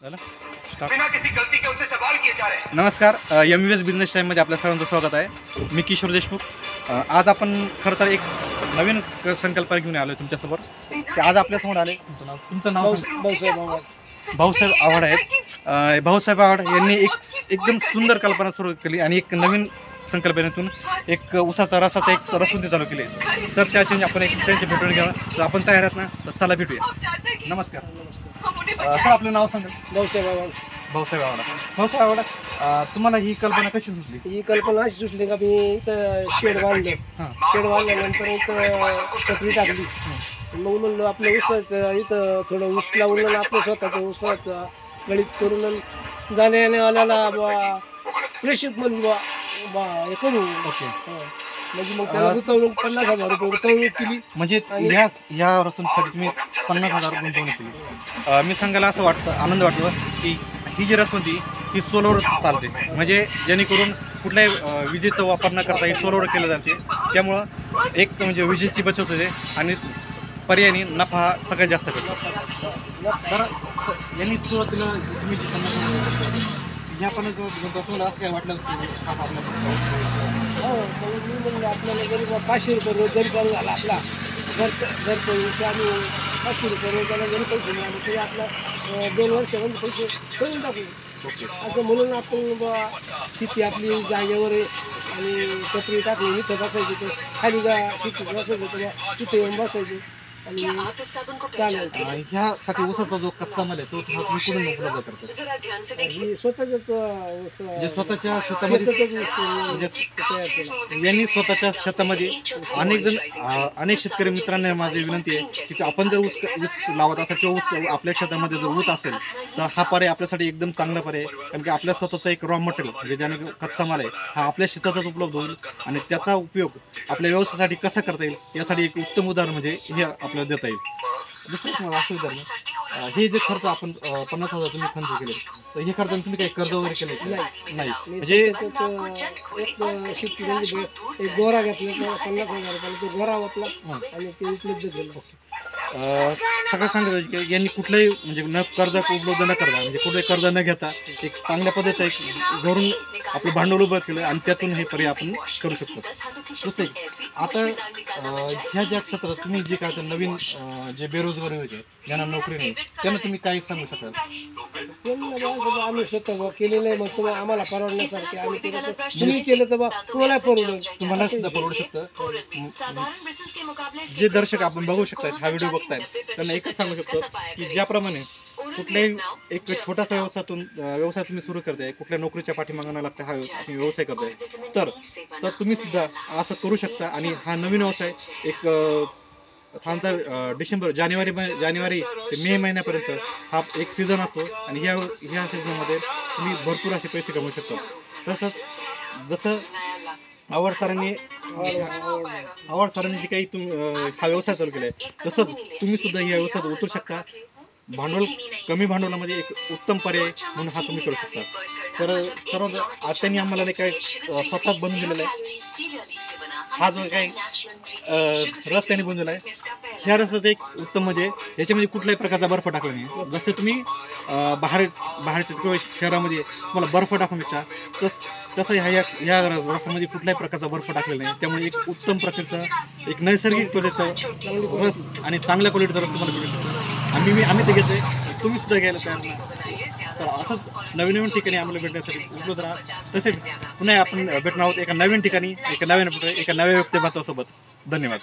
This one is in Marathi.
झालं स्टार्ट. नमस्कार, MVS बिझनेस टाईममध्ये आपल्या सर्वांचं स्वागत आहे. मी किशोर देशमुख. आज आपण खरं तर एक नवीन संकल्पना घेऊन आलो आहे तुमच्यासमोर. ते आज आपल्यासमोर आले. तुमचं नाव भाऊसाहेब आव्हाड आहेत. भाऊसाहेब आव्हाड यांनी एकदम सुंदर कल्पना सुरू केली आणि एक नवीन संकल्पनेतून एक उसाचा रसाचा एक रसवंती चालू केली. तर त्याची आपण एक त्यांची भेटून घ्यावं. तर आपण तयार आहात ना? तर चला भेटूया. नमस्कार. सर आपलं नाव सांगा. भाऊसाहेब आव्हाड. भाऊसाहेब आव्हाड, तुम्हाला ही कल्पना कशी सुचली? ही कल्पना अशी सुचली का मी इथं शेड बांधलं. शेड बांधल्यानंतर इथं टपरी टाकली. मग म्हणलं आपलं ऊस इथं थोडं ऊस लावून आपलं स्वतःचं ऊसात गळीत करून जाण्या येण्यावाल्याला प्रेषित म्हणून हे करू. ओके. म्हणजे मग त्याला गुंतवणूक 50,000 रुपये गुंतवणूक केली. म्हणजे ह्या रसवंतीसाठी तुम्ही 50,000 गुंतवणूक केली. मी सांगायला असं वाटतं, आनंद वाटतो की ही जी रसवंती ही सोलरवर चालते. म्हणजे जेणेकरून कुठल्याही विजेचा वापर न करता ही सोलरवर केलं जाते. त्यामुळं एक म्हणजे विजेची बचत होते आणि पर्यायाने नफा हा सगळ्यात जास्त भेटतो. तर यांनी सुरुवातीला तुम्ही ह्या पण तुम्हाला असं काय वाटलं मी म्हणलं आपल्याला जरी 500 रुपये रोज जरी चालू झाला आपला घरचं आम्ही 500 रुपये रोज त्याला जरी पैसे मिळाले तरी आपला 2 वर्षामध्ये पैसे करून टाकू. असं म्हणून आपण शेती आपली जागेवर आणि टपरी टाकली. इथं बसायची तर खाली शेती बसायची तर तिथे येऊन बसायची आणि चालेल. ह्यासाठी ऊसाचा जो कच्चा माल आहे तो तुम्ही कुठून उपलब्ध करता? स्वतःच्या शेतामध्ये यांनी स्वतःच्या शेतामध्ये अनेक शेतकरी मित्रांना माझी विनंती आहे की आपण जर ऊस लावत असेल किंवा ऊस आपल्या शेतामध्ये जर ऊस असेल तर हा पर्याय आपल्यासाठी एकदम चांगला पर्याय आहे. कारण की आपल्या स्वतःचा एक रॉ मटेरियल म्हणजे ज्याने कच्चा माल आहे हा आपल्या शेतातच उपलब्ध होईल आणि त्याचा उपयोग आपल्या व्यवसायासाठी कसा करता येईल यासाठी एक उत्तम उदाहरण म्हणजे हे आपल्याला देता येईल. दुसरं तुम्हाला असं उदाहरण, हे जे खर्च आपण 50,000 तुम्ही खर्च केले तर हे खर्च तुम्ही काही कर्ज वगैरे केले नाही? म्हणजे एक शेती म्हणजे एक गोरा घेतला 50,000 रुपयाला तो गोरा वापला आणि ते उपलब्ध केलं. सगळं सांगायचं की यांनी कुठलंही म्हणजे न कर्ज उपलब्ध न करता म्हणजे कुठलंही कर्ज न घेता एक चांगल्या पद्धतीचं एक घरून आपलं भांडवल उभं केलं आणि त्यातून हे पर्याय आपण करू शकतो. दुसरं आता ह्या ज्या क्षेत्रात तुम्ही जे काय नवीन जे बेरोजगारी होते ज्यांना नोकरी नाही त्यांना तुम्ही काही सांगू शकाल? आम्ही स्वतः केलेलं आहे. मग तुम्हाला आम्हाला परवडण्यासारखे आम्ही केलं तर तुम्ही केलं तर बा तुम्हाला परवडेल. तुम्हाला सुद्धा परवडू शकतं. जे दर्शक आपण बघू शकतात हा व्हिडिओ बघतायत त्यांना एकच सांगू शकतो की ज्याप्रमाणे कुठल्याही एक छोटासा व्यवसाय तुम्ही सुरू करताय, कुठल्या नोकरीच्या पाठीमागे न लागता हा तुम्ही व्यवसाय करताय तर तुम्ही सुद्धा असं करू शकता. आणि हा नवीन व्यवसाय एक साधारणतः जानेवारी ते मे महिन्यापर्यंत हा एक सीझन असतो आणि ह्या सीझनमध्ये तुम्ही भरपूर असे पैसे कमवू शकता. तसंच जसं आव्हाड सरांनी जे काही हा व्यवसाय चालू केला आहे तसंच तुम्ही सुद्धा ह्या व्यवसायात उतरू शकता. कमी भांडवलामध्ये एक उत्तम पर्याय म्हणून हा तुम्ही करू शकता. तर सर्व त्यांनी आम्हाला नाही काय स्वतःच बनवून दिलेला आहे. हा जो काही रस त्यांनी बनवलेला आहे ह्या रसाचं एक उत्तम म्हणजे याच्यामध्ये कुठल्याही प्रकारचा बर्फ टाकला नाही. जसं तुम्ही बाहेरच्या किंवा शहरामध्ये तुम्हाला बर्फ टाकून इच्छा तसं ह्या रसामध्ये कुठल्याही प्रकारचा बर्फ टाकलेला नाही. त्यामुळे एक उत्तम प्रकारचा एक नैसर्गिक क्वालिटीचा रस आणि चांगल्या क्वालिटीचा रस तुम्हाला मिळू शकतो. आम्ही ते घेतोय, तुम्ही सुद्धा घ्यायला तयार नाही. तर असंच नवीन ठिकाणी आम्हाला भेटण्यासाठी उपलब्ध राहा. तसेच पुन्हा आपण भेटणार आहोत एका नवीन ठिकाणी एका नव्या व्यक्तिमत्वासोबत. धन्यवाद.